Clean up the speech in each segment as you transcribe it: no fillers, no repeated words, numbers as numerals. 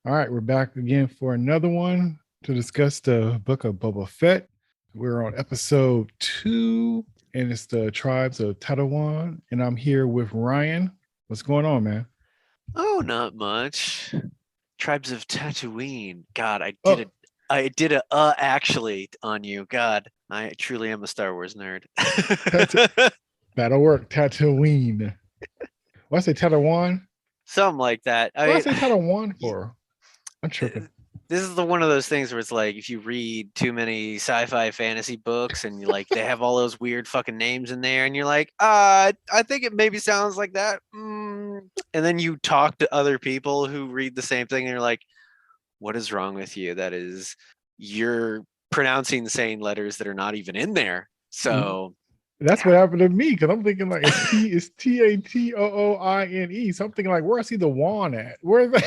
All right, we're back again for another one to discuss the Book of Boba Fett. We're on episode 2, and it's the tribes of Tatooine. And I'm here with Ryan. What's going on, man? Oh, not much. Tribes of Tatooine. God, Oh, I did a actually on you. God, I truly am a Star Wars nerd. Tat- that'll work. Tatooine. Why I say Tatooine? Something like that. I What I mean, say Tatooine y- for? I'm tripping. this is the one of those things where it's like if you read too many sci-fi fantasy books and you like they have all those weird fucking names in there and you're like, I think it maybe sounds like that. And then you talk to other people who read the same thing and you're like, what is wrong with you? That is, you're pronouncing saying letters that are not even in there. So That's yeah, what happened to me because I'm thinking like it's Tatooine. So I'm thinking like, where I see the one at? Where is that?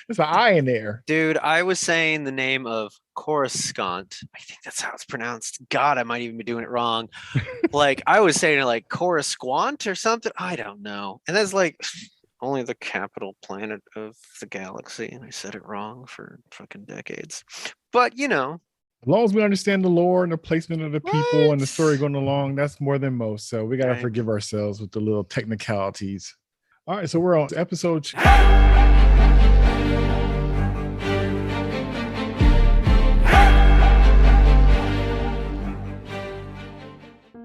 It's an I in there. dude, I was saying the name of Coruscant. I think that's how it's pronounced. God, I might even be doing it wrong. Like I was saying it like Coruscant or something. I don't know. And that's like only the capital planet of the galaxy, and I said it wrong for fucking decades. But As long as we understand the lore and the placement of the people and the story what? going along, that's more than most. So we got to Right. forgive ourselves with the little technicalities. All right, so we're on episode.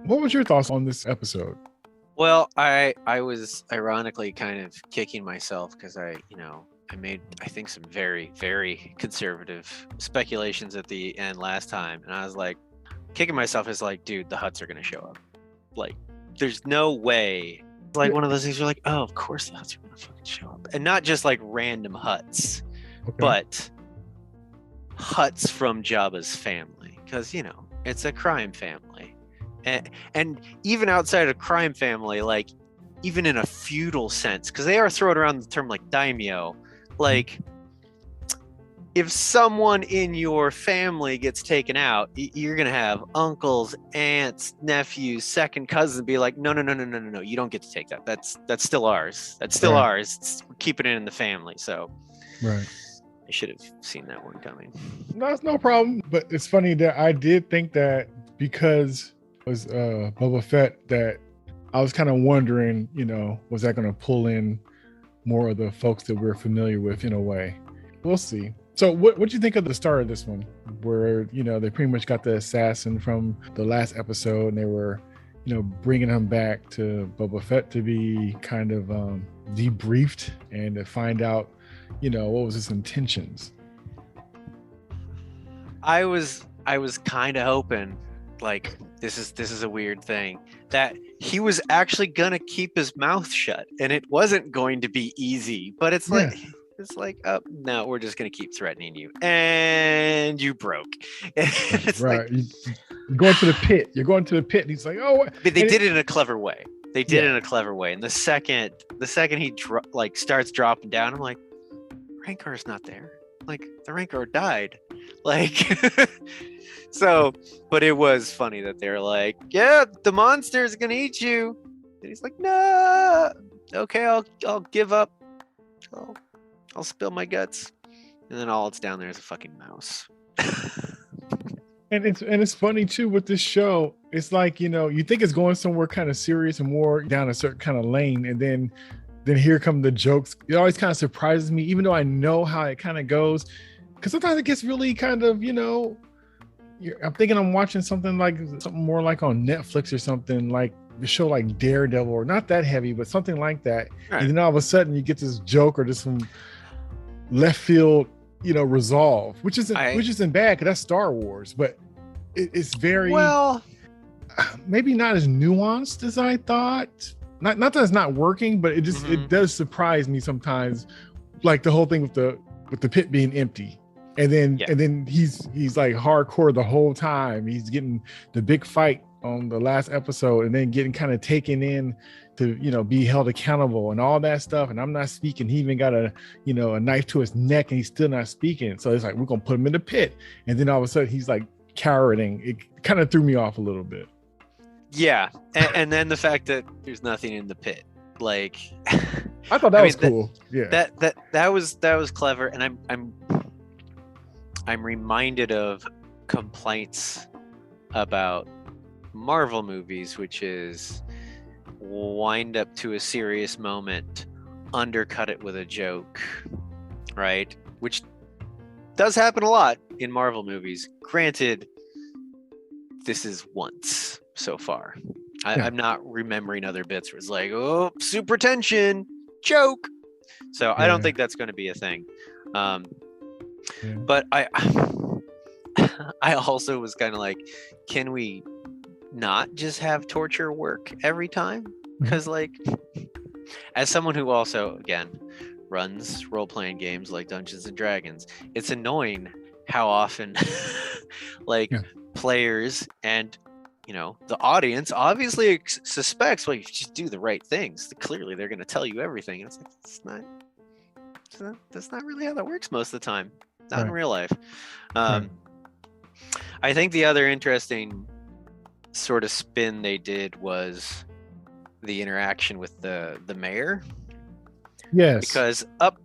What was your thoughts on this episode? Well, I was ironically kind of kicking myself because I made I think some very conservative speculations at the end last time, and I was like kicking myself as like, dude, the Huts are gonna show up. Like, there's no way. It's like Yeah. one of those things you're like, oh, of course the Huts are gonna fucking show up, and not just like random Huts, Okay. but Huts from Jabba's family, because it's a crime family. And even outside of crime family, like even in a feudal sense, because they are throwing around the term like daimyo, like if someone in your family gets taken out, you're gonna have uncles, aunts, nephews, second cousins be like, no, you don't get to take that. That's still ours. That's still Right. ours. We're keeping it in the family. So Right. I should have seen that one coming. No, it's no problem. But it's funny that I did think that because it was Boba Fett that I was kind of wondering, was that going to pull in more of the folks that we're familiar with in a way? We'll see. So what do you think of the start of this one where, they pretty much got the assassin from the last episode and they were, bringing him back to Boba Fett to be kind of debriefed and to find out, what was his intentions. I was kind of hoping, like, this is a weird thing, that he was actually gonna keep his mouth shut and it wasn't going to be easy, but Yeah, it's like, oh no, we're just gonna keep threatening you and you broke. And it's like, right. You're going to the pit. You're going to the pit. And he's like, oh, but they and did it in a clever way. They did it yeah, in a clever way. And the second he like starts dropping down, I'm like, Rancor's not there. Like the Rancor died. Like so, but it was funny that they're like, yeah, the monster's gonna eat you. And he's like, no, okay, I'll give up. I'll I'll spill my guts. And then all it's down there is a fucking mouse. and it's funny too with this show. It's like you think it's going somewhere kind of serious and more down a certain kind of lane, and then here come the jokes. It always kind of surprises me, even though I know how it kind of goes, because sometimes it gets really kind of I'm thinking I'm watching something more like on Netflix or something like the show like Daredevil, or not that heavy, but something like that. Right. And then all of a sudden you get this joke or just some left field, resolve, which isn't bad because that's Star Wars, but it's very Well, maybe not as nuanced as I thought. Not that it's not working, but it does surprise me sometimes, like the whole thing with the pit being empty. And then yeah. and then he's like hardcore the whole time. He's getting the big fight on the last episode and then getting kind of taken in to be held accountable and all that stuff. And I'm not speaking. He even got a knife to his neck and he's still not speaking. So it's like, we're gonna put him in the pit. And then all of a sudden he's like cowering. It kind of threw me off a little bit. Yeah, and then the fact that there's nothing in the pit, like I thought that was cool. That was clever, and I'm reminded of complaints about Marvel movies, which is wind up to a serious moment, undercut it with a joke, right? Which does happen a lot in Marvel movies. Granted, this is once so far. I'm not remembering other bits where it's like, oh, super tension, joke. So I don't think that's going to be a thing. But I also was kind of like, can we not just have torture work every time? Because like, as someone who also, again, runs role-playing games like Dungeons and Dragons, it's annoying how often players and the audience obviously suspects, well, you just do the right things. Clearly they're going to tell you everything. And it's like, that's not really how that works most of the time. Not in real life. I think the other interesting sort of spin they did was the interaction with the mayor. Yes. Because up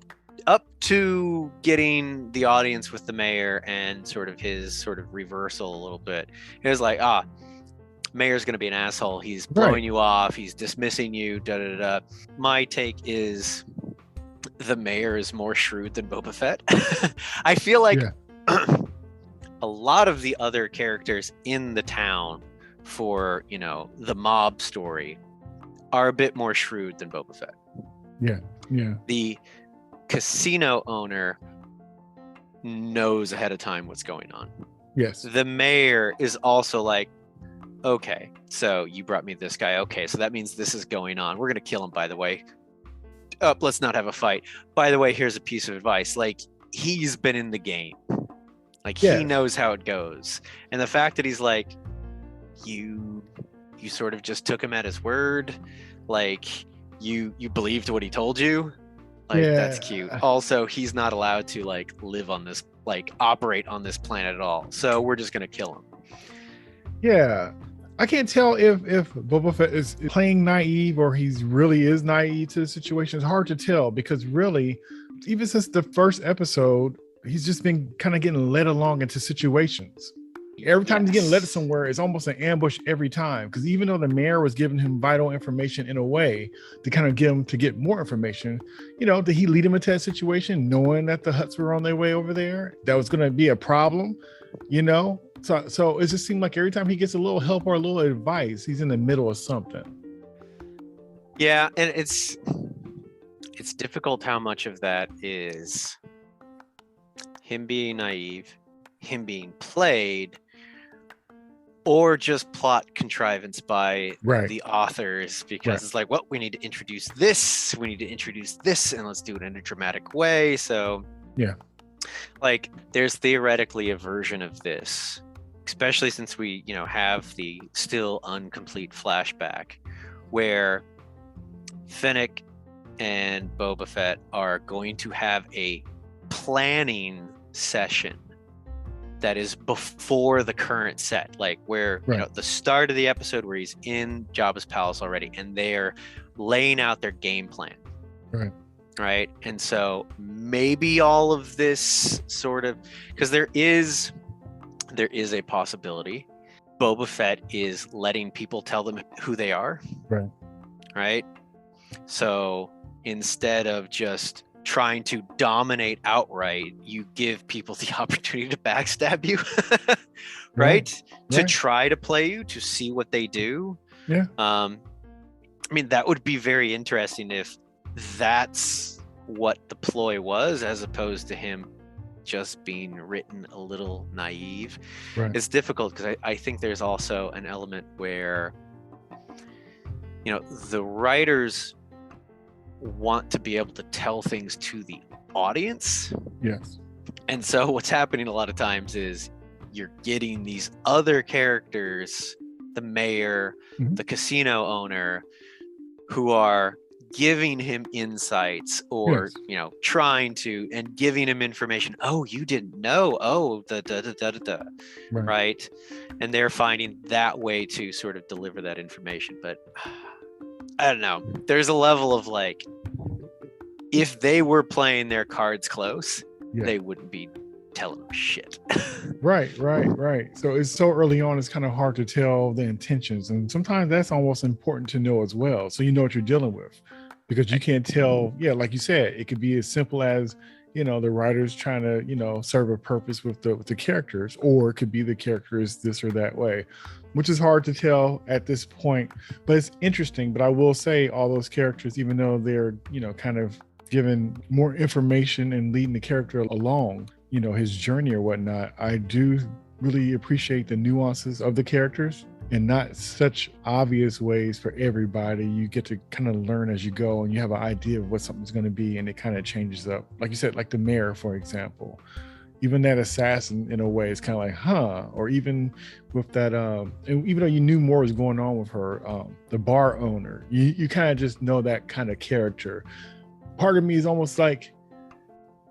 to getting the audience with the mayor and sort of his sort of reversal a little bit, it was like, mayor's going to be an asshole. He's blowing you off. He's dismissing you. Da da da. My take is the mayor is more shrewd than Boba Fett. I feel like a lot of the other characters in the town for, the mob story are a bit more shrewd than Boba Fett. Yeah. The casino owner knows ahead of time what's going on. Yes. The mayor is also like, okay, so you brought me this guy. Okay, so that means this is going on. We're going to kill him, by the way. Let's not have a fight. By the way, here's a piece of advice. Like, he's been in the game. Like, he knows how it goes. And the fact that he's like, you sort of just took him at his word. Like, you believed what he told you. Like, that's cute. Also, he's not allowed to, like, live on this, like, operate on this planet at all. So we're just going to kill him. Yeah. I can't tell if Boba Fett is playing naive or he's really is naive to the situation. It's hard to tell because really, even since the first episode, he's just been kind of getting led along into situations. Every time he's getting led somewhere, it's almost an ambush every time. Because even though the mayor was giving him vital information in a way to kind of get him to get more information, did he lead him into that situation knowing that the Hutts were on their way over there? That was going to be a problem, So it just seemed like every time he gets a little help or a little advice, he's in the middle of something. Yeah, and it's difficult how much of that is him being naive, him being played, or just plot contrivance by the authors, because it's like, well, we need to introduce this, and let's do it in a dramatic way. So like, there's theoretically a version of this, especially since we, have the still incomplete flashback where Fennec and Boba Fett are going to have a planning session that is before the current set, like where the start of the episode where he's in Jabba's palace already, and they're laying out their game plan. Right. And so maybe all of this sort of, because there is a possibility Boba Fett is letting people tell them who they are. Right. So instead of just trying to dominate outright, you give people the opportunity to backstab you. To try to play you, to see what they do. I mean, that would be very interesting if that's what the ploy was, as opposed to him just being written a little naive. It's difficult because I think there's also an element where the writers want to be able to tell things to the audience. And so what's happening a lot of times is you're getting these other characters, the mayor, the casino owner, who are giving him insights or trying to, and giving him information. Oh, you didn't know. Oh, right. And they're finding that way to sort of deliver that information. But I don't know, there's a level of like, if they were playing their cards close, Yeah. they wouldn't be telling them shit. Right. So it's so early on, it's kind of hard to tell the intentions. And sometimes that's almost important to know as well. So you know what you're dealing with, because you can't tell. Yeah, like you said, it could be as simple as, the writers trying to, serve a purpose with the characters, or it could be the character is this or that way, which is hard to tell at this point. But it's interesting. But I will say all those characters, even though they're, kind of given more information and leading the character along, his journey or whatnot, I do really appreciate the nuances of the characters, and not such obvious ways for everybody. You get to kind of learn as you go, and you have an idea of what something's going to be, and it kind of changes up. Like you said, like the mayor, for example, even that assassin in a way is kind of like, huh? Or even with that, and even though you knew more was going on with her, the bar owner, you kind of just know that kind of character. Part of me is almost like,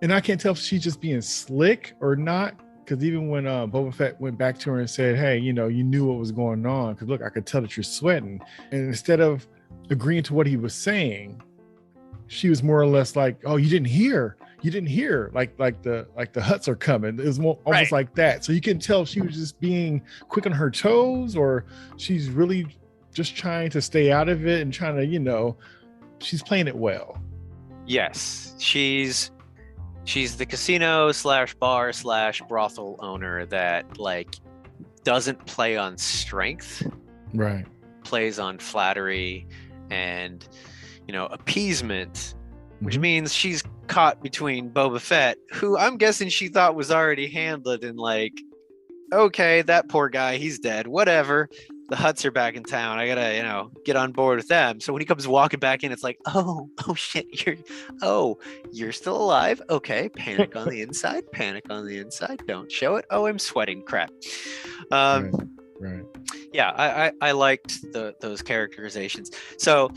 and I can't tell if she's just being slick or not, because even when Boba Fett went back to her and said, hey, you knew what was going on, because look, I could tell that you're sweating. And instead of agreeing to what he was saying, she was more or less like, oh, you didn't hear, like the Hutts are coming. It was more almost like that. So you can tell if she was just being quick on her toes, or she's really just trying to stay out of it and trying to, she's playing it well. Yes, she's the casino / bar / brothel owner that like doesn't play on strength, right? Plays on flattery and appeasement, which means she's caught between Boba Fett, who I'm guessing she thought was already handled, and like, okay, that poor guy, he's dead, whatever. The Hutts are back in town. I gotta, get on board with them. So when he comes walking back in, it's like, oh shit, you're still alive. Okay, panic on the inside. Don't show it. Oh, I'm sweating. Crap. Right. Yeah, I liked those characterizations. So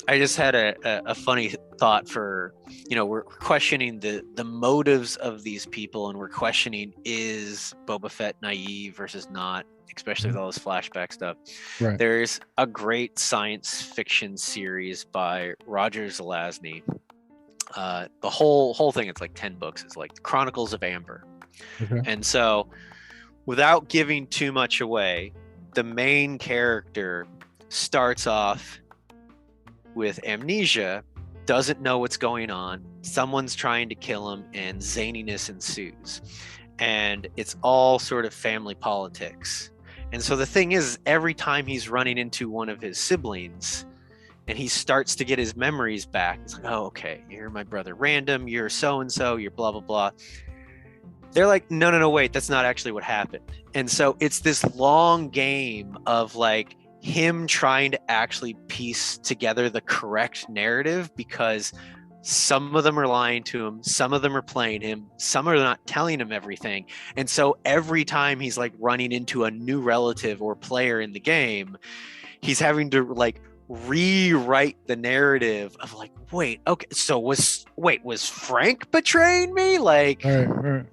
I just had a funny thought for, we're questioning the motives of these people, and we're questioning, is Boba Fett naive versus not, especially with all this flashback stuff. Right. There's a great science fiction series by Roger Zelazny. The whole thing, it's like 10 books. It's like Chronicles of Amber. Okay. And so, without giving too much away, the main character starts off with amnesia, doesn't know what's going on, someone's trying to kill him, and zaniness ensues. And it's all sort of family politics. And so the thing is, every time he's running into one of his siblings and he starts to get his memories back, it's like, oh, okay, you're my brother Random, you're so-and-so, you're blah, blah, blah. They're like, no, wait, that's not actually what happened. And so it's this long game of like him trying to actually piece together the correct narrative, because some of them are lying to him, some of them are playing him, some are not telling him everything. And so every time he's like running into a new relative or player in the game, he's having to like rewrite the narrative of like, wait, okay, so was Frank betraying me? Like, right.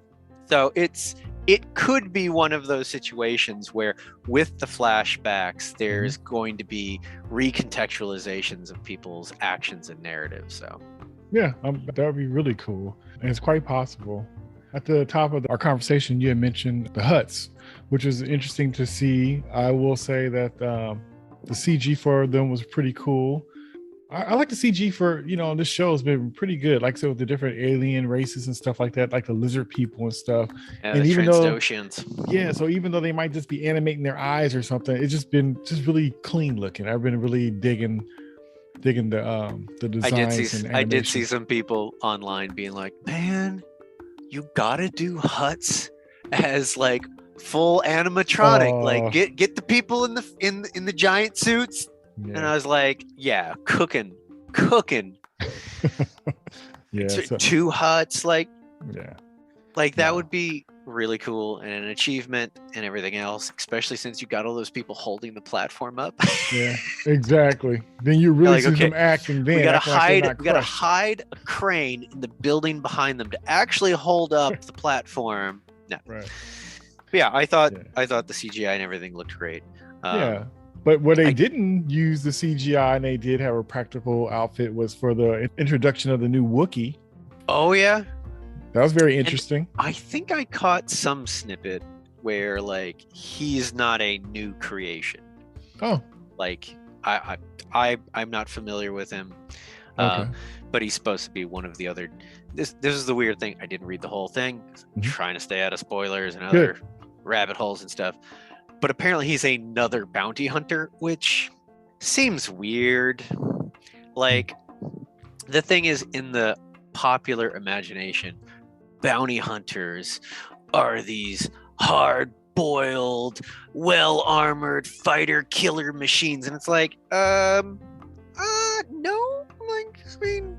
So it could be one of those situations where with the flashbacks, there's going to be recontextualizations of people's actions and narratives. So yeah, that would be really cool. And it's quite possible. At the top of our conversation, you had mentioned the Hutts, which is interesting to see. I will say that the CG for them was pretty cool. I like the CG for, this show has been pretty good. Like I said, with the different alien races and stuff like that, like the lizard people and stuff. Yeah, and the even Transdotians. Yeah, so even though they might just be animating their eyes or something, it's just been really clean looking. I've been really digging the designs. I did see some people online being like, man, you gotta do Hutts as like full animatronic. Like get the people in the giant suits. Yeah. And I was like, yeah, cooking. Yeah, two Hutts, like, yeah, like that would be really cool and an achievement and everything else, especially since you got all those people holding the platform up. Yeah, exactly. Then you really see them acting. Then we gotta hide a crane in the building behind them to actually hold up the platform. No. Right. But yeah, I thought the CGI and everything looked great. Yeah. But where they I- didn't use the CGI and they did have a practical outfit was for the introduction of the new Wookiee. Oh yeah. That was very And interesting. I think I caught some snippet where like he's not a new creation. Oh, Like I'm not familiar with him. okay. But he's supposed to be one of the other. This is the weird thing. I didn't read the whole thing. I'm trying to stay out of spoilers and other rabbit holes and stuff. But apparently he's another bounty hunter, which seems weird. Like the thing is, in the popular imagination, bounty hunters are these hard-boiled, well-armored fighter killer machines, and it's like, no, like, I mean,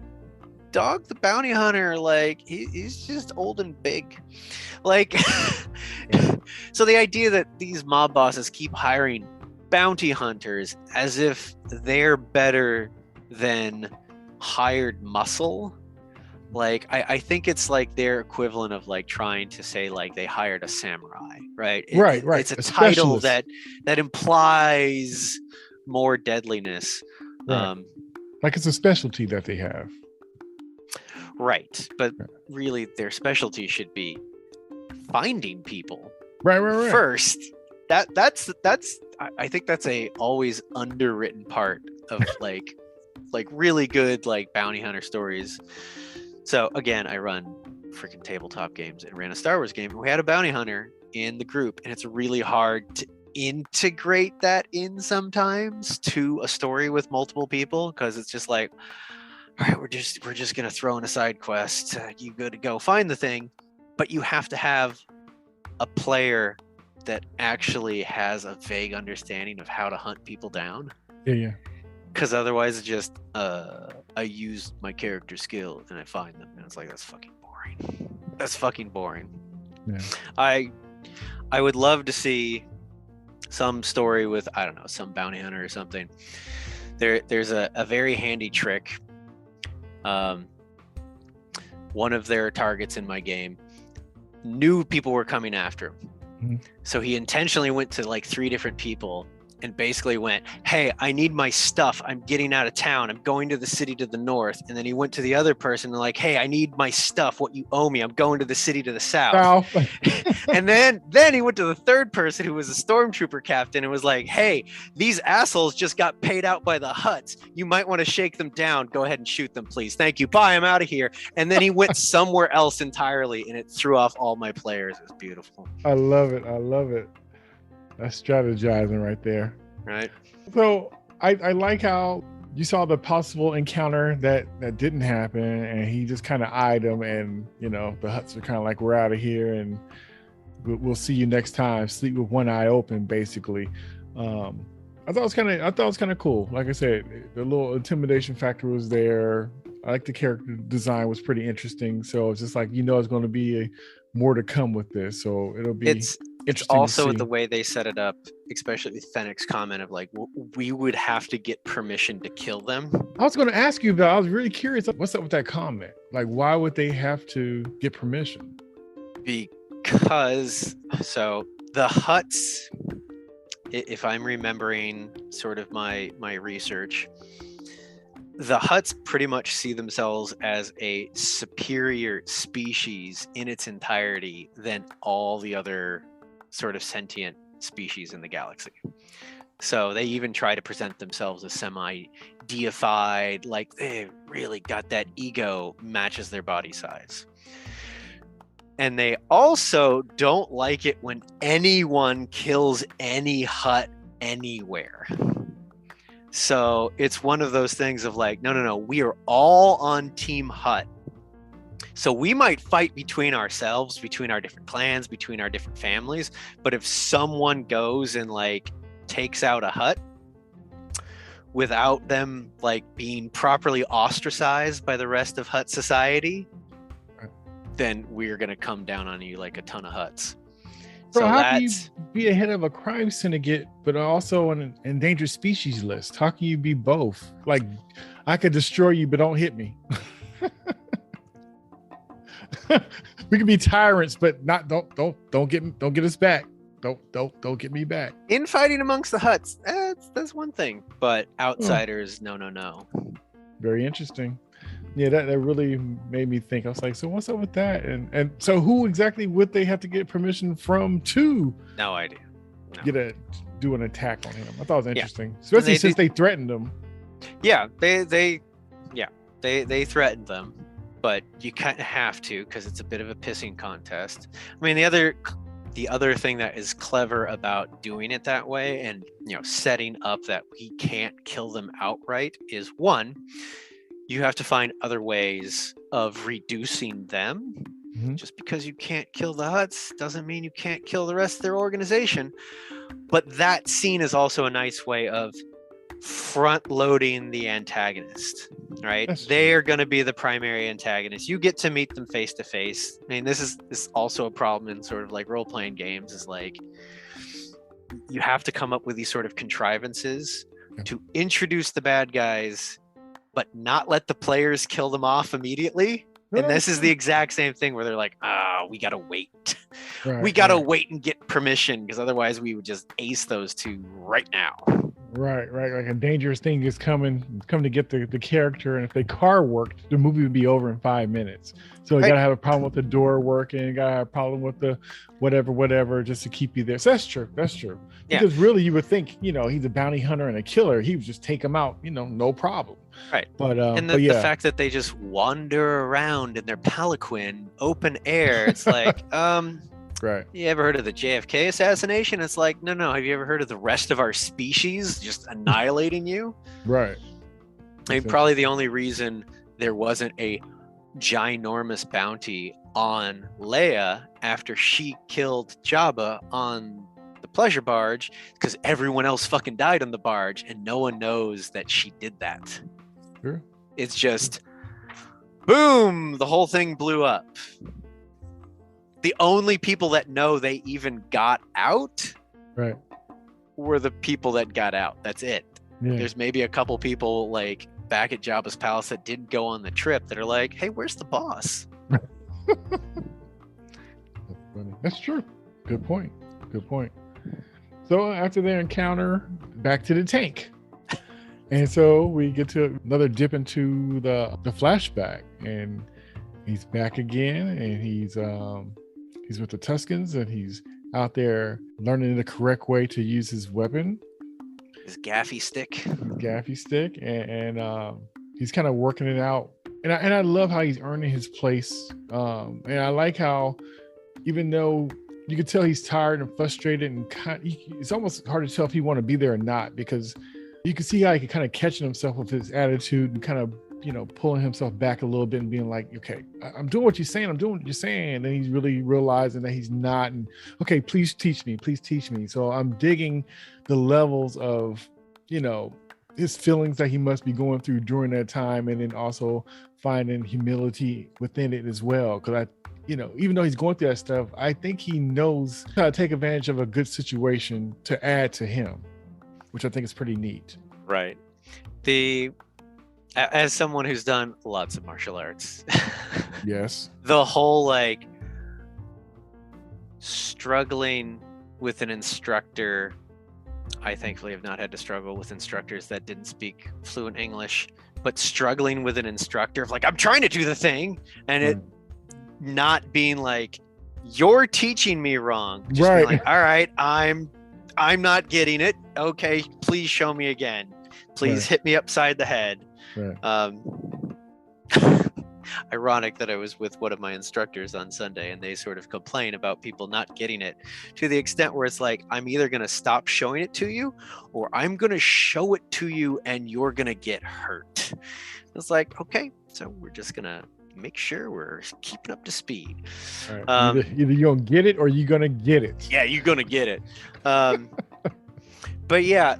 Dog the bounty hunter, like, he's just old and big, like. So the idea that these mob bosses keep hiring bounty hunters as if they're better than hired muscle, like I think it's like their equivalent of like trying to say like they hired a samurai, right? Right. It's a title that implies more deadliness. Right. Like it's a specialty that they have. Right. But really their specialty should be finding people. Right. First. That's I think that's a always underwritten part of like really good like bounty hunter stories. So again, I run freaking tabletop games and ran a Star Wars game, and we had a bounty hunter in the group, and it's really hard to integrate that in sometimes to a story with multiple people, because it's just like, all right, we're just gonna throw in a side quest. You good to go find the thing, but you have to have a player that actually has a vague understanding of how to hunt people down. Yeah. Because otherwise, it's just I use my character skill and I find them, and it's like that's fucking boring. Yeah. I would love to see some story with, I don't know, some bounty hunter or something. There's a very handy trick. One of their targets in my game knew people were coming after him. Mm-hmm. So he intentionally went to like 3 different people and basically went, hey, I need my stuff. I'm getting out of town. I'm going to the city to the north. And then he went to the other person and like, hey, I need my stuff. What you owe me. I'm going to the city to the south. And then he went to the third person who was a stormtrooper captain and was like, hey, these assholes just got paid out by the Hutts. You might want to shake them down. Go ahead and shoot them, please. Thank you. Bye. I'm out of here. And then he went somewhere else entirely, and it threw off all my players. It was beautiful. I love it. That's strategizing right there. Right. So I like how you saw the possible encounter that didn't happen, and he just kind of eyed him, and the Hutts are kind of like, we're out of here, and we'll see you next time. Sleep with one eye open, basically. I thought it was kind of cool. Like I said, the little intimidation factor was there. I like the character design was pretty interesting. So it's just like it's going to be more to come with this. So it'll be. It's also the way they set it up, especially with Fennec's comment of like, we would have to get permission to kill them. I was going to ask you, but I was really curious. What's up with that comment? Like, why would they have to get permission? Because so the Hutts, if I'm remembering sort of my research, the Hutts pretty much see themselves as a superior species in its entirety than all the other sort of sentient species in the galaxy. So they even try to present themselves as semi-deified, like they really got that ego matches their body size. And they also don't like it when anyone kills any Hutt anywhere. So it's one of those things of like, no, we are all on Team Hutt. So we might fight between ourselves, between our different clans, between our different families. But if someone goes and like takes out a Hutt without them like being properly ostracized by the rest of Hutt society, then we're going to come down on you like a ton of Hutts. So how can you be ahead of a crime syndicate, but also an endangered species list? How can you be both? Like, I could destroy you, but don't hit me. We could be tyrants, but not don't get us back. Don't get me back. Infighting amongst the Hutts, that's one thing, but outsiders, no. Very interesting. Yeah, that really made me think. I was like, so what's up with that? And so who exactly would they have to get permission from to No idea. No. do an attack on him? I thought it was interesting, Yeah. especially since they threatened him. Yeah, they threatened them, but you kind of have to because it's a bit of a pissing contest. I mean, the other thing that is clever about doing it that way and setting up that he can't kill them outright is, one, you have to find other ways of reducing them. Mm-hmm. Just because you can't kill the Hutts doesn't mean you can't kill the rest of their organization. But that scene is also a nice way of front loading the antagonist, right? They are going to be the primary antagonist. You get to meet them face to face. I mean, this is also a problem in sort of like role-playing games, is like you have to come up with these sort of contrivances to introduce the bad guys but not let the players kill them off immediately. And this is the exact same thing where they're like, we gotta wait. We gotta wait and get permission, because otherwise we would just ace those two right now. Right. Like a dangerous thing is coming to get the character, and if the car worked, the movie would be over in 5 minutes. So you gotta have a problem with the door working, you gotta have a problem with the whatever, just to keep you there. So that's true. Yeah. Because really, you would think, he's a bounty hunter and a killer. He would just take him out, no problem. Right. But the fact that they just wander around in their palanquin, open air, it's like, right. You ever heard of the JFK assassination? It's like, no. Have you ever heard of the rest of our species just annihilating you? Right. I mean, probably the only reason there wasn't a ginormous bounty on Leia after she killed Jabba on the pleasure barge, because everyone else fucking died on the barge and no one knows that she did that. Sure. It's just boom, the whole thing blew up. The only people that know they even got out were the people that got out. That's it. Yeah. There's maybe a couple people like back at Jabba's palace that didn't go on the trip that are like, hey, where's the boss? That's funny. That's true. Good point. So after their encounter, back to the tank. And so we get to another dip into the flashback, and he's back again, and he's with the Tuskens, and he's out there learning the correct way to use his weapon. His gaffy stick. And he's kind of working it out. And I love how he's earning his place. And I like how, even though you could tell he's tired and frustrated, and it's almost hard to tell if he want to be there or not, because you can see how he can kind of catching himself with his attitude and kind of, pulling himself back a little bit and being like, okay, I'm doing what you're saying. And then he's really realizing that he's not. And okay, please teach me. So I'm digging the levels of, his feelings that he must be going through during that time. And then also finding humility within it as well. Cause even though he's going through that stuff, I think he knows how to take advantage of a good situation to add to him, which I think is pretty neat. Right. As someone who's done lots of martial arts, yes, the whole like struggling with an instructor, I thankfully have not had to struggle with instructors that didn't speak fluent English, but struggling with an instructor of like, I'm trying to do the thing, and it not being like, you're teaching me wrong. Just being like, all right, I'm not getting it. Okay, please show me again. Please hit me upside the head. Right. Ironic that I was with one of my instructors on Sunday, and they sort of complain about people not getting it, to the extent where it's like, I'm either going to stop showing it to you, or I'm going to show it to you and you're going to get hurt. It's like, okay, so we're just going to make sure we're keeping up to speed. Right. Either you're going to get it or you're going to get it. Yeah, you're going to get it. But yeah,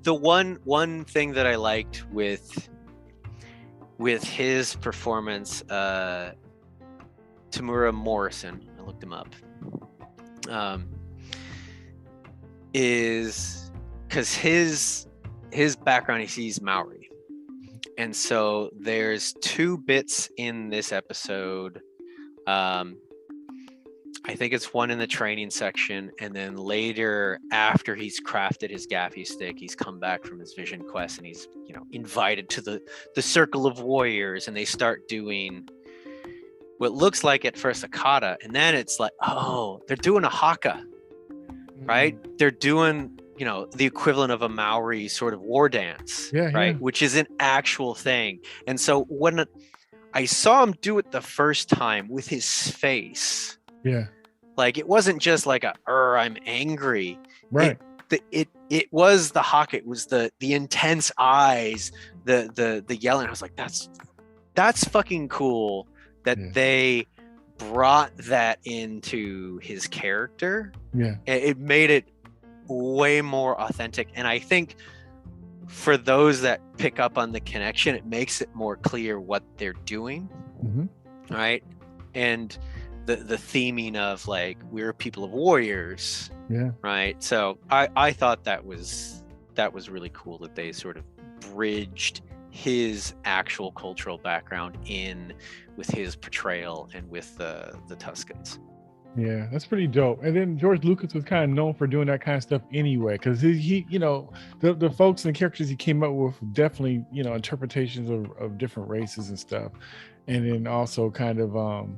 the one thing that I liked with his performance, Tamura Morrison, I looked him up, is because his background, he's Maori, and so there's two bits in this episode. I think it's one in the training section, and then later, after he's crafted his gaffy stick, he's come back from his vision quest, and he's, you know, invited to the circle of warriors, and they start doing what looks like at first a kata, and then it's like, oh, they're doing a haka, right? They're doing, you know, the equivalent of a Maori sort of war dance, right? Which is an actual thing. And so when I saw him do it the first time with his face, like it wasn't just like I'm angry, right? It was the haka, it was the intense eyes, the yelling. I was like, that's fucking cool that they brought that into his character. It made it way more authentic, and I think for those that pick up on the connection, it makes it more clear what they're doing, right? And the theming of like, we're people of warriors, right? So I thought that was really cool that they sort of bridged his actual cultural background in with his portrayal and with the Tuscans. Yeah, that's pretty dope. And then George Lucas was kind of known for doing that kind of stuff anyway, because he you know, the folks and characters he came up with definitely, you know, interpretations of different races and stuff, and then also kind of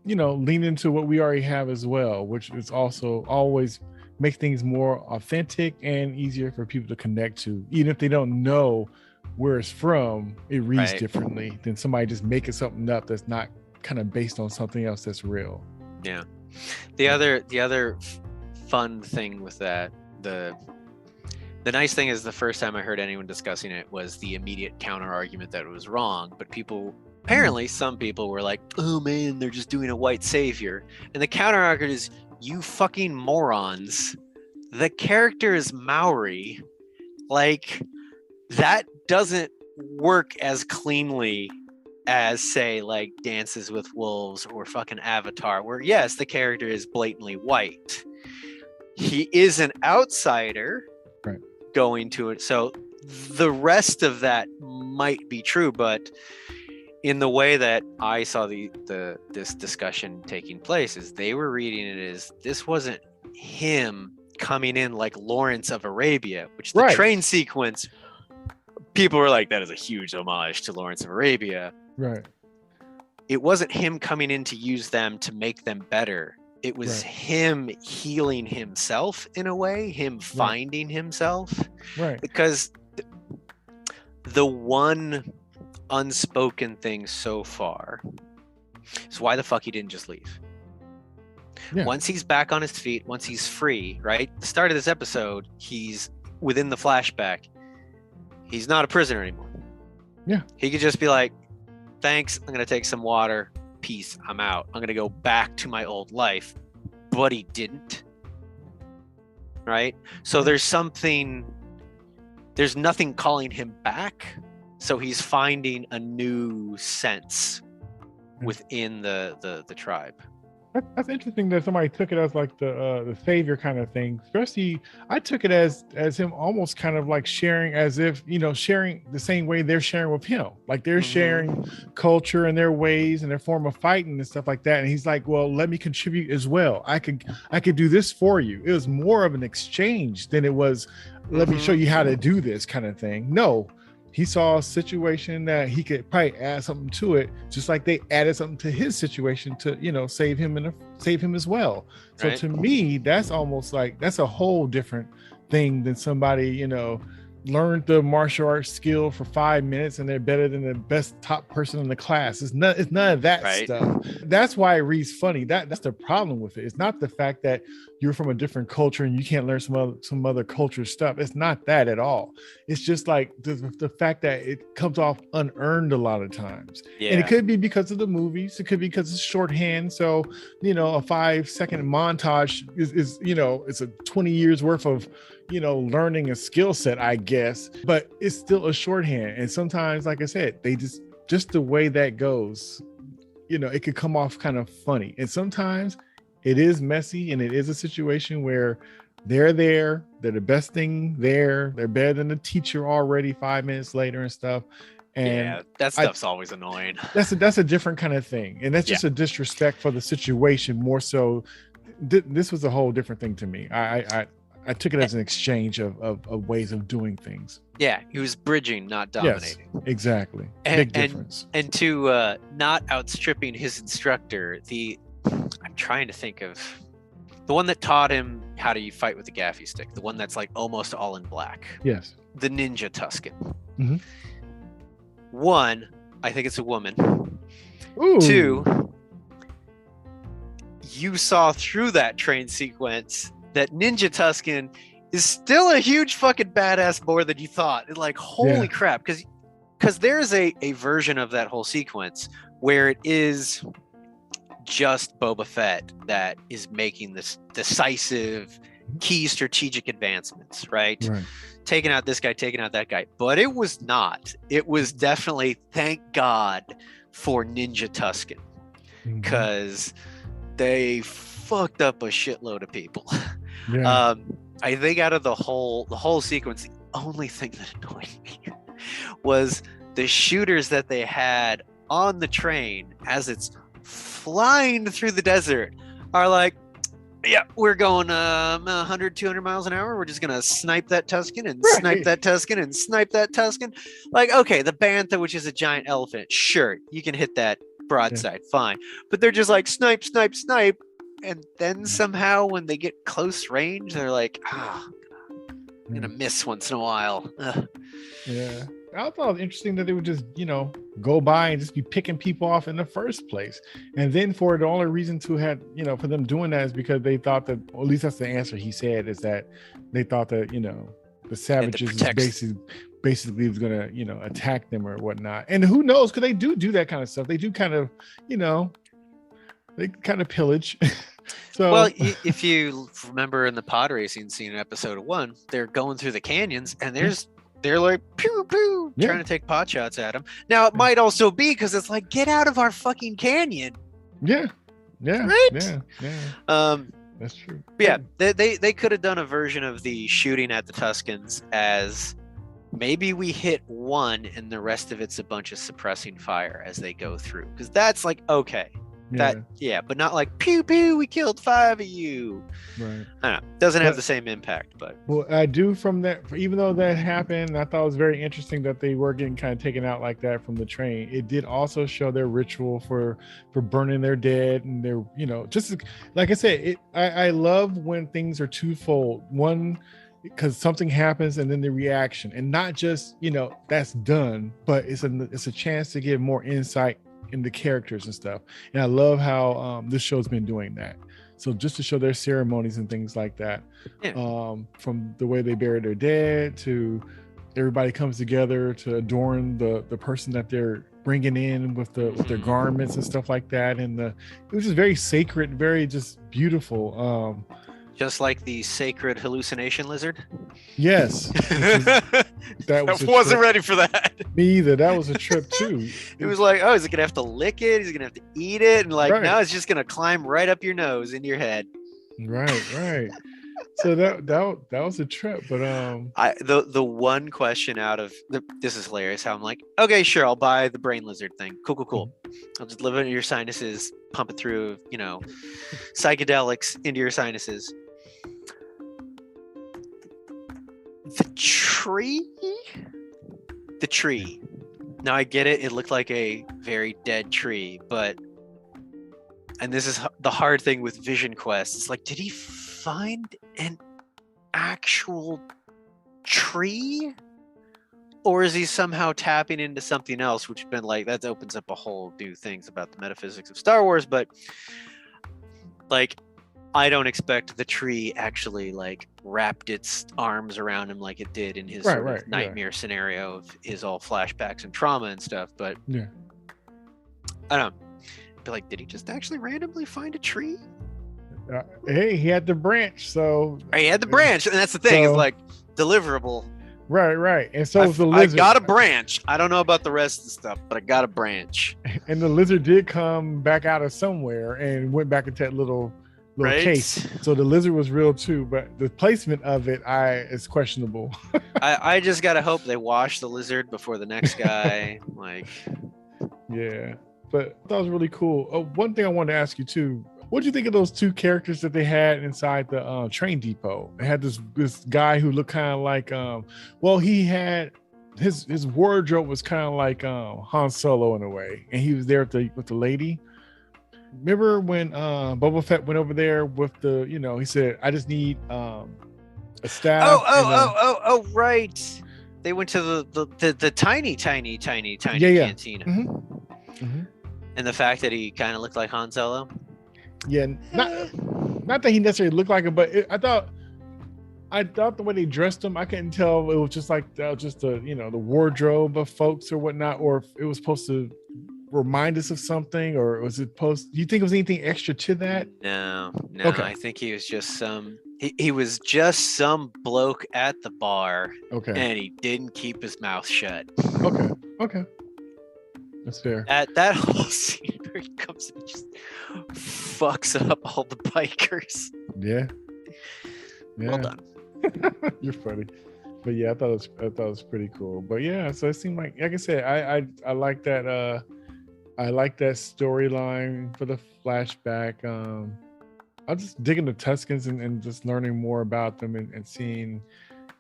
you know, lean into what we already have as well, which is also always makes things more authentic and easier for people to connect to, even if they don't know where it's from. It reads differently than somebody just making something up that's not kind of based on something else that's real. Yeah. The other fun thing with that, the nice thing is, the first time I heard anyone discussing it was the immediate counter argument that it was wrong, but apparently some people were like, oh man, they're just doing a white savior. And the counter argument is, you fucking morons, the character is Maori. Like, that doesn't work as cleanly as, say, like Dances with Wolves or fucking Avatar, where yes, the character is blatantly white. He is an outsider going to it. So the rest of that might be true, but in the way that I saw this discussion taking place, is they were reading it as this wasn't him coming in like Lawrence of Arabia, which the train sequence, people were like, that is a huge homage to Lawrence of Arabia. Right. It wasn't him coming in to use them to make them better. It was him healing himself in a way, him finding himself. Right. Because the one unspoken thing so far is why the fuck he didn't just leave. Once he's back on his feet, once he's free, right? The start of this episode, he's within the flashback. He's not a prisoner anymore. Yeah. He could just be like, thanks, I'm going to take some water. Peace, I'm out. I'm going to go back to my old life. But he didn't. Right? So there's nothing calling him back. So he's finding a new sense within the tribe. That's interesting that somebody took it as like the savior kind of thing. Especially, I took it as him almost kind of like sharing, as if, you know, sharing the same way they're sharing with him. Like they're sharing culture and their ways and their form of fighting and stuff like that. And he's like, well, let me contribute as well. I could do this for you. It was more of an exchange than it was, let me show you how to do this kind of thing. No. He saw a situation that he could probably add something to it, just like they added something to his situation to, you know, save him as well. So to me, that's almost like, that's a whole different thing than somebody, you know, learned the martial arts skill for 5 minutes and they're better than the best top person in the class. It's none of that stuff. That's why it reads funny. That's the problem with it. It's not the fact that you're from a different culture and you can't learn some other culture stuff. It's not that at all. It's just like the fact that it comes off unearned a lot of times. Yeah. And it could be because of the movies. It could be because it's shorthand. So, you know, a 5-second montage is, you know, it's a 20 years worth of, you know, learning a skill set, I guess, but it's still a shorthand. And sometimes, like I said, they just the way that goes, you know, it could come off kind of funny. And sometimes it is messy and it is a situation where they're the best thing there. They're better than the teacher already 5 minutes later and stuff. And that stuff's always annoying. That's a different kind of thing, and that's just a disrespect for the situation more so. This was a whole different thing to me. I took it as an exchange of ways of doing things. Yeah, he was bridging, not dominating. Yes, exactly. Big difference. And to not outstripping his instructor, I'm trying to think of the one that taught him how to fight with the gaffy stick, the one that's like almost all in black. Yes. The ninja Tusken. Mm-hmm. One, I think it's a woman. Ooh. Two, you saw through that train sequence that Ninja Tusken is still a huge fucking badass more than you thought. Like, holy crap. Because there's a version of that whole sequence where it is just Boba Fett that is making this decisive key strategic advancements, right? Taking out this guy, taking out that guy. But it was not. It was definitely, thank God for Ninja Tusken, because they fucked up a shitload of people. I think out of the whole sequence, the only thing that annoyed me was the shooters that they had on the train as it's flying through the desert are like, yeah, we're going 100, 200 miles an hour. We're just going to snipe that Tusken and snipe that Tusken and snipe that Tusken. Like, okay, the Bantha, which is a giant elephant, sure, you can hit that broadside, fine. But they're just like, snipe, snipe, snipe. And then somehow when they get close range, they're like, I'm going to miss once in a while. Ugh. Yeah. I thought it was interesting that they would just, go by and just be picking people off in the first place. And then for the only reason to have, for them doing that is because they thought that, or at least that's the answer he said, is that they thought that, the savages basically was going to, attack them or whatnot. And who knows, because they do that kind of stuff. They do kind of, they kind of pillage. So, well, if you remember in the pod racing scene in episode 1, they're going through the canyons and they're like pew pew trying to take pot shots at him. Now it might also be because it's like, get out of our fucking canyon. Yeah. Right? Yeah. That's true. Yeah, they could have done a version of the shooting at the Tuskens as maybe we hit one and the rest of it's a bunch of suppressing fire as they go through, because that's like, okay. But not like pew pew, we killed 5 of you. Right. I don't know. Doesn't have the same impact, but well, I do from that. Even though that happened, I thought it was very interesting that they were getting kind of taken out like that from the train. It did also show their ritual for burning their dead, and their just like I said, I love when things are twofold. One, because something happens and then the reaction, and not just that's done, but it's a chance to get more insight in the characters and stuff. And I love how this show's been doing that. So just to show their ceremonies and things like that, from the way they bury their dead to everybody comes together to adorn the person that they're bringing in with their garments and stuff like that. And it was just very sacred, very just beautiful. Just like the sacred hallucination lizard. Yes. That wasn't ready for that. Me either. That was a trip too. It was like, oh, is it gonna have to lick it? Is it gonna have to eat it? And like, now it's just gonna climb right up your nose into your head. Right. So that was a trip. But the one question out of this is hilarious. How I'm like, okay, sure, I'll buy the brain lizard thing. Cool. I'll just live it in your sinuses, pump it through, psychedelics into your sinuses. The tree. Now I get it. It looked like a very dead tree, and this is the hard thing with Vision Quest. It's like, did he find an actual tree? Or is he somehow tapping into something else, which has been like, that opens up a whole new things about the metaphysics of Star Wars. But like, I don't expect the tree actually like wrapped its arms around him like it did in his sort of nightmare scenario of his all flashbacks and trauma and stuff. But I don't know. But like, did he just actually randomly find a tree? Hey, he had the branch, so he had the branch, and that's the thing. It's like deliverable. Right. And so the lizard. I got a branch. I don't know about the rest of the stuff, but I got a branch. And the lizard did come back out of somewhere and went back into that little little Right? case. So the lizard was real too, but the placement of it is questionable. I just gotta hope they wash the lizard before the next guy. Like, Yeah, but that was really cool. One thing I wanted to ask you too. What do you think of those two characters that they had inside the train depot? They had this guy who looked kind of like well, he had his wardrobe was kind of like Han Solo in a way, and he was there with the lady. Remember when Boba Fett went over there with the, he said, "I just need a staff." Oh, right. They went to the tiny Yeah. cantina. Mm-hmm. And the fact that he kind of looked like Han Solo. Yeah, not that he necessarily looked like him, but I thought the way they dressed him, I couldn't tell it was just like just the the wardrobe of folks or whatnot, or if it was supposed to remind us of something, or was it do you think it was anything extra to that? No. Okay. I think he was just he was just some bloke at the bar. Okay. And he didn't keep his mouth shut. Okay. That's fair. That whole scene where he comes and just fucks up all the bikers. Yeah. Well done. You're funny. But yeah, I thought it was pretty cool. But yeah, so it seemed like I said, I like that I like that storyline for the flashback. I'm just digging the Tuscans and just learning more about them and seeing,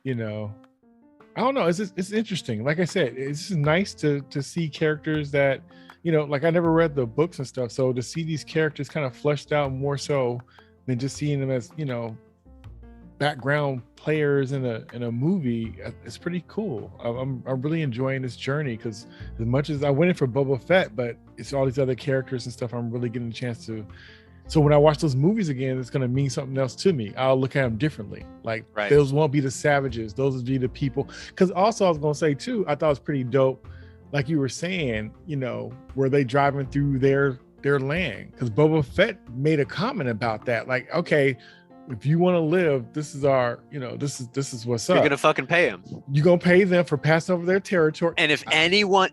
I don't know. It's interesting. Like I said, it's just nice to see characters that, like I never read the books and stuff. So to see these characters kind of fleshed out more so than just seeing them as, background players in a movie, it's pretty cool. I'm really enjoying this journey because as much as I went in for Boba Fett, but it's all these other characters and stuff I'm really getting a chance to. So when I watch those movies again, it's going to mean something else to me. I'll look at them differently. Like those won't be the savages. Those will be the people. Because also I was going to say too, I thought it was pretty dope. Like you were saying, where they driving through their land. Because Boba Fett made a comment about that. Like, okay, if you want to live, this is our, this is what's up. You're going to fucking pay them. You're going to pay them for passing over their territory. And if anyone,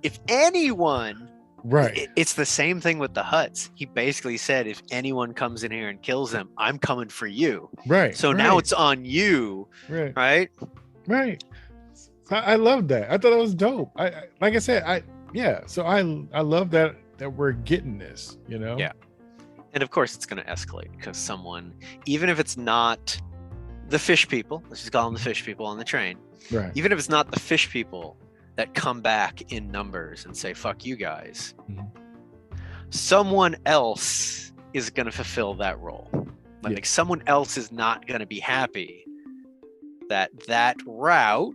right. It's the same thing with the Hutts. He basically said, if anyone comes in here and kills them, I'm coming for you. Right. So now it's on you. Right. I love that. I thought it was dope. Like I said, so I love that we're getting this, Yeah. And of course it's going to escalate because someone, even if it's not the fish people, let's just call them the fish people on the train. Right. Even if it's not the fish people that come back in numbers and say, fuck you guys. Mm-hmm. Someone else is going to fulfill that role. Like someone else is not going to be happy that route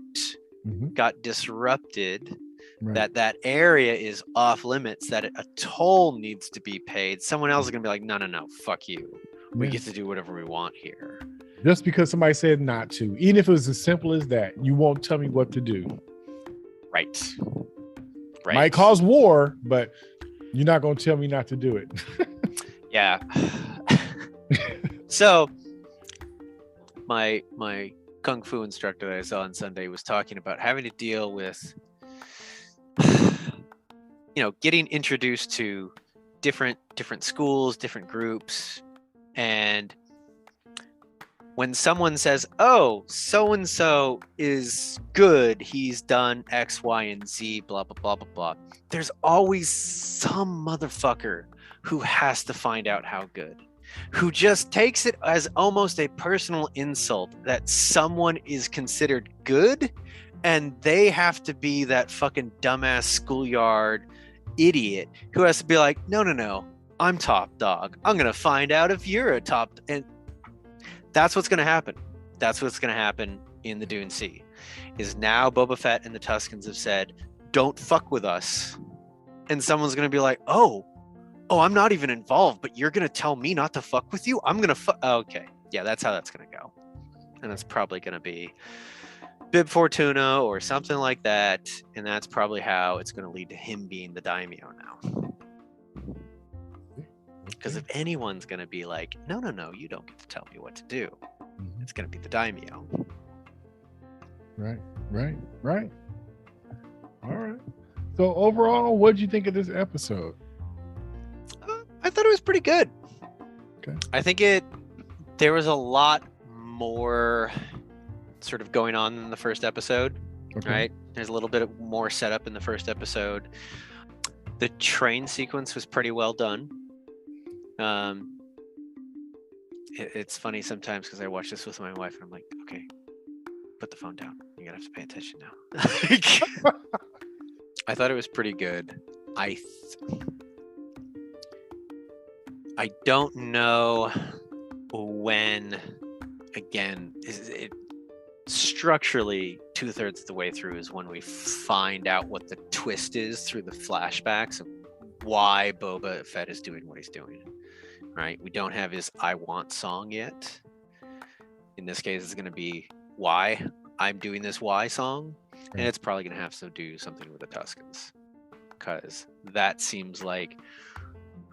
got disrupted, that area is off limits, that a toll needs to be paid. Someone else is going to be like, no, fuck you. We get to do whatever we want here. Just because somebody said not to, even if it was as simple as that, you won't tell me what to do. Right. Might cause war, but you're not going to tell me not to do it. Yeah. So my kung fu instructor that I saw on Sunday was talking about having to deal with, getting introduced to different schools, different groups, and when someone says, oh, so-and-so is good, he's done X, Y, and Z, blah, blah, blah, blah, blah. There's always some motherfucker who has to find out how good, who just takes it as almost a personal insult that someone is considered good and they have to be that fucking dumbass schoolyard idiot who has to be like, no, I'm top dog. I'm going to find out if you're a top. And that's what's going to happen. That's what's going to happen in the Dune Sea. Is now Boba Fett and the Tuscans have said, don't fuck with us. And someone's going to be like, oh, I'm not even involved, but you're going to tell me not to fuck with you? I'm going to fuck. Okay. Yeah, that's how that's going to go. And it's probably going to be Bib Fortuna or something like that. And that's probably how it's going to lead to him being the daimyo now. Because if anyone's going to be like, no, you don't get to tell me what to do, it's going to be the daimyo. Right. All right. So overall, what did you think of this episode? I thought it was pretty good. Okay. I think it There was a lot more sort of going on in the first episode, right? There's a little bit more setup in the first episode. The train sequence was pretty well done. It's funny sometimes because I watch this with my wife and I'm like, okay, put the phone down. You're gonna have to pay attention now. I thought it was pretty good. I don't know when, again, it structurally 2/3 of the way through is when we find out what the twist is through the flashbacks of why Boba Fett is doing what he's doing, right? We don't have his I Want song yet. In this case, it's going to be why I'm doing this why song, and it's probably going to have to do something with the Tuskens, because that seems like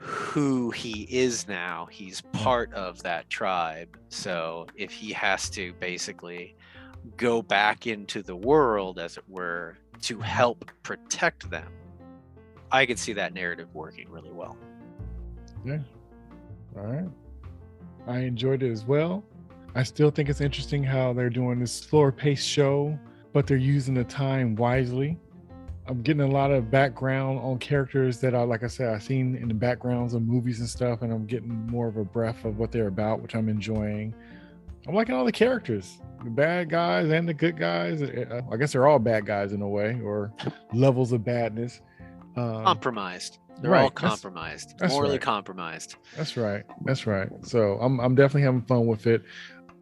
who he is now. He's part of that tribe, so if he has to basically go back into the world, as it were, to help protect them, I could see that narrative working really well. Yeah. All right. I enjoyed it as well. I still think it's interesting how they're doing this slower paced show, but they're using the time wisely. I'm getting a lot of background on characters that like I said, I've seen in the backgrounds of movies and stuff, and I'm getting more of a breath of what they're about, which I'm enjoying. I'm liking all the characters, the bad guys and the good guys. I guess they're all bad guys in a way, or levels of badness. Compromised. They're all compromised, that's morally right. compromised. That's right. So I'm definitely having fun with it.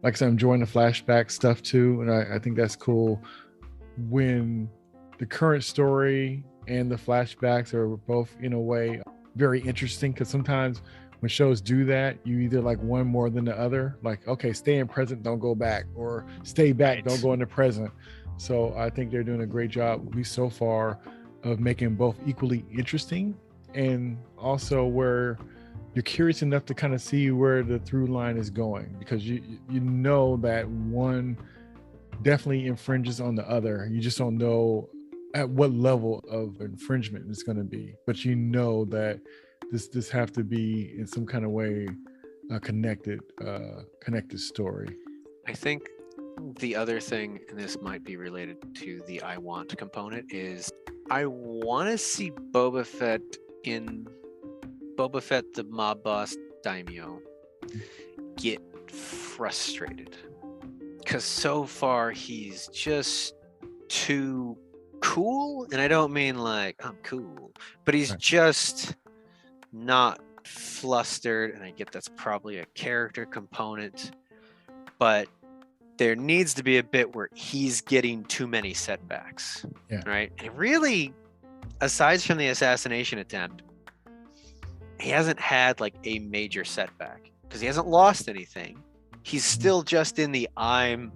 Like I said, I'm enjoying the flashback stuff too, and I think that's cool when the current story and the flashbacks are both in a way very interesting, because sometimes when shows do that, you either like one more than the other. Like, okay, stay in present, don't go back, or stay back, don't go into present. So I think they're doing a great job, at least so far, of making both equally interesting, and also where you're curious enough to kind of see where the through line is going, because you know that one definitely infringes on the other. You just don't know at what level of infringement it's going to be, but you know that this have to be in some kind of way a connected story. I think the other thing, and this might be related to the I want component, is I want to see Boba Fett in Boba Fett, the mob boss daimyo, get frustrated, because so far he's just too cool, and I don't mean like I'm cool, but he's just not flustered, and I get that's probably a character component, but there needs to be a bit where he's getting too many setbacks, right? And really, aside from the assassination attempt, he hasn't had like a major setback, because he hasn't lost anything. He's still just in the I'm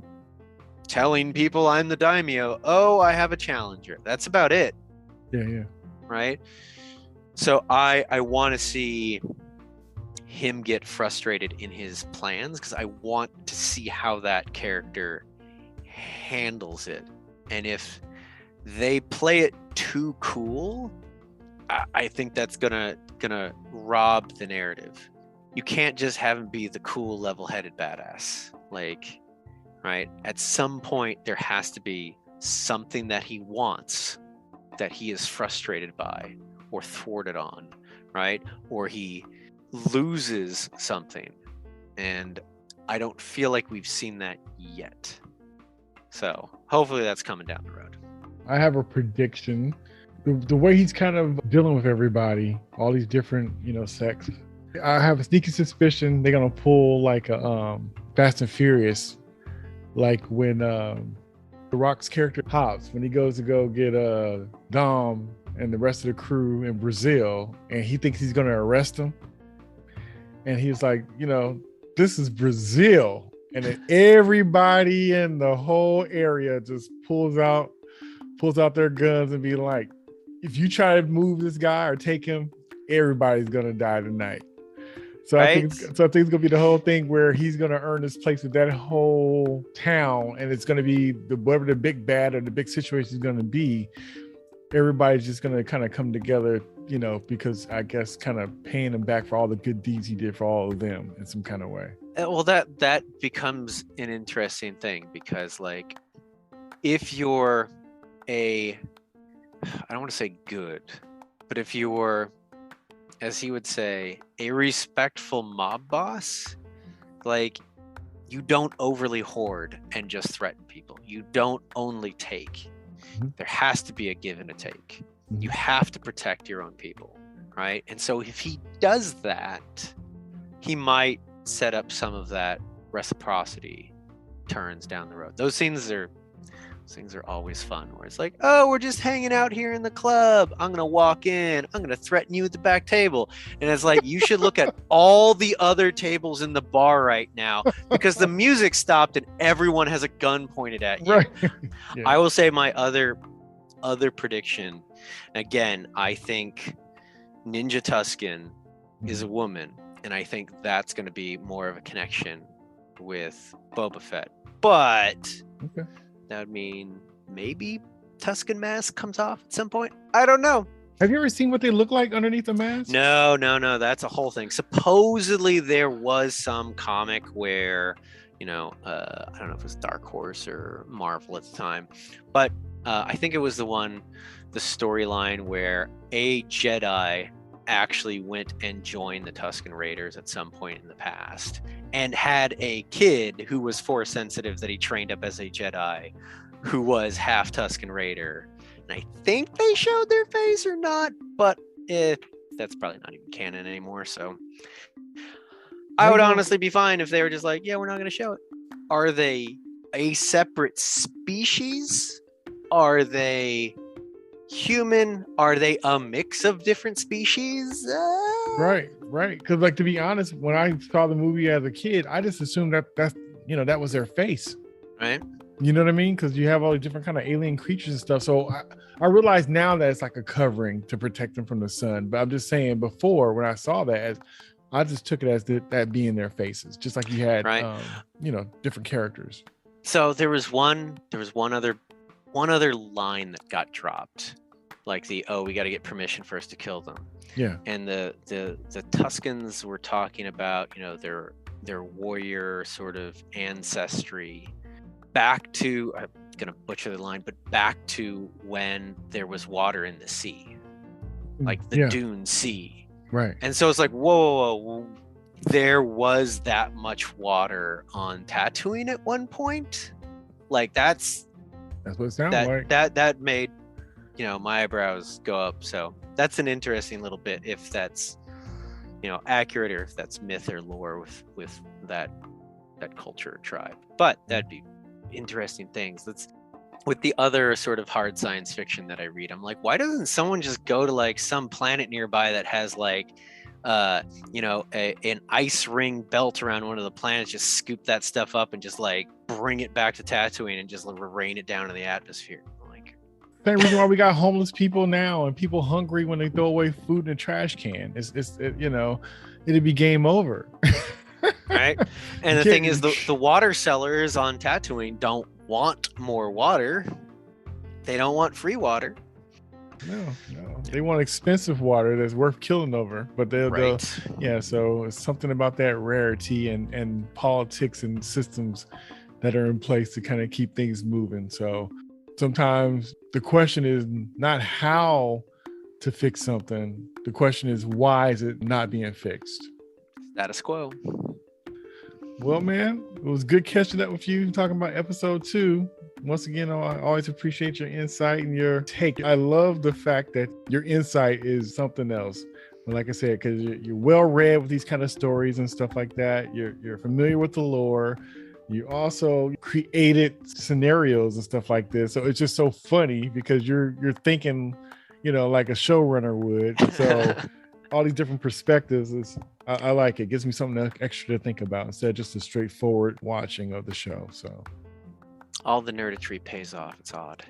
telling people I'm the daimyo. Oh, I have a challenger. That's about it. Yeah. Right? So I want to see him get frustrated in his plans, because I want to see how that character handles it. And if they play it too cool, I think that's gonna rob the narrative. You can't just have him be the cool, level-headed badass. Like, right? At some point, there has to be something that he wants that he is frustrated by or thwarted on, right? Or he loses something. And I don't feel like we've seen that yet. So hopefully that's coming down the road. I have a prediction. The way he's kind of dealing with everybody, all these different, sects, I have a sneaky suspicion they're gonna pull like a Fast and Furious, like when The Rock's character Hobbs, when he goes to go get Dom and the rest of the crew in Brazil, and he thinks he's gonna arrest him, and he's like, this is Brazil, and then everybody in the whole area just pulls out their guns and be like, if you try to move this guy or take him, everybody's gonna die tonight. So right? I think it's gonna be the whole thing where he's gonna earn his place with that whole town, and it's gonna be whatever the big bad or the big situation is gonna be. Everybody's just gonna kind of come together you know, because I guess kind of paying him back for all the good deeds he did for all of them in some kind of way. Well, that becomes an interesting thing, because like if you're I don't want to say good, but if you're, as he would say, a respectful mob boss, like you don't overly hoard and just threaten people. You don't only take. There has to be a give and a take. You have to protect your own people, right? And so if he does that, he might set up some of that reciprocity turns down the road. Those things are always fun, where it's like, oh, we're just hanging out here in the club. I'm gonna walk in. I'm gonna threaten you at the back table, and it's like, you should look at all the other tables in the bar right now, because the music stopped and everyone has a gun pointed at you. Right. Yeah. I will say my other prediction. Again, I think Ninja Tusken is a woman, and I think that's going to be more of a connection with Boba Fett. But that would mean maybe Tusken mask comes off at some point. I don't know. Have you ever seen what they look like underneath the mask? No. That's a whole thing. Supposedly there was some comic where, I don't know if it was Dark Horse or Marvel at the time, but I think it was the storyline where a Jedi actually went and joined the Tusken Raiders at some point in the past, and had a kid who was Force sensitive that he trained up as a Jedi, who was half Tusken Raider. And I think they showed their face or not, but that's probably not even canon anymore. So I would honestly be fine if they were just like, yeah, we're not going to show it. Are they a separate species? Are they human? Are they a mix of different species? Right. Because, like, to be honest, when I saw the movie as a kid, I just assumed that was their face. Right. You know what I mean? Because you have all these different kind of alien creatures and stuff. So I realize now that it's like a covering to protect them from the sun. But I'm just saying, before, when I saw that, I just took it as that being their faces, just like you had, different characters. So there was one other line that got dropped, like we got to get permission first to kill them. Yeah. And the Tuskens were talking about, their warrior sort of ancestry back to, I'm gonna butcher the line, but back to when there was water in the sea, like the Dune Sea. Right. And so it's like, whoa, there was that much water on Tatooine at one point. Like that's what it sounds like. That made, my eyebrows go up. So that's an interesting little bit, if that's, accurate, or if that's myth or lore with that culture or tribe. But that'd be interesting things. That's with the other sort of hard science fiction that I read. I'm like, why doesn't someone just go to like some planet nearby that has like an ice ring belt around one of the planets, just scoop that stuff up and just like bring it back to Tatooine and just rain it down in the atmosphere? Like, same reason why we got homeless people now and people hungry when they throw away food in a trash can. It'd be game over. Right. And the thing is, the water sellers on Tatooine don't want more water. They don't want free water. No. They want expensive water that's worth killing over. But they'll so it's something about that rarity and politics and systems that are in place to kind of keep things moving. So sometimes the question is not how to fix something. The question is, why is it not being fixed? Status quo. Well, man, it was good catching up with you, talking about episode 2. Once again, I always appreciate your insight and your take. I love the fact that your insight is something else. But like I said, because you're well read with these kind of stories and stuff like that. You're familiar with the lore. You also created scenarios and stuff like this. So it's just so funny because you're thinking, like a showrunner would. So all these different perspectives I like it. Gives me something extra to think about instead of just a straightforward watching of the show. So all the nerditry pays off. It's odd.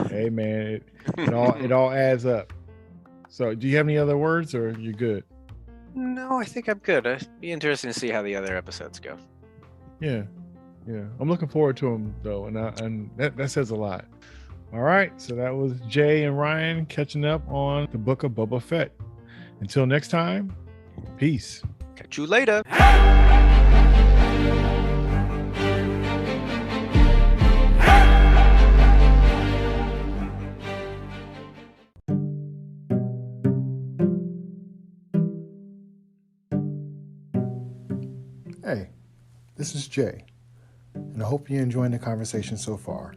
Hey man, it all adds up. So do you have any other words, or you good? No, I think I'm good. It'd be interesting to see how the other episodes go. Yeah. I'm looking forward to them though, and that says a lot. All right, so that was Jay and Ryan catching up on the Book of Boba Fett. Until next time, peace. Catch you later. Hey, this is Jay, and I hope you're enjoying the conversation so far.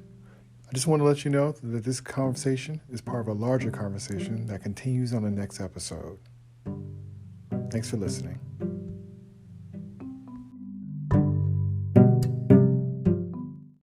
I just want to let you know that this conversation is part of a larger conversation that continues on the next episode. Thanks for listening.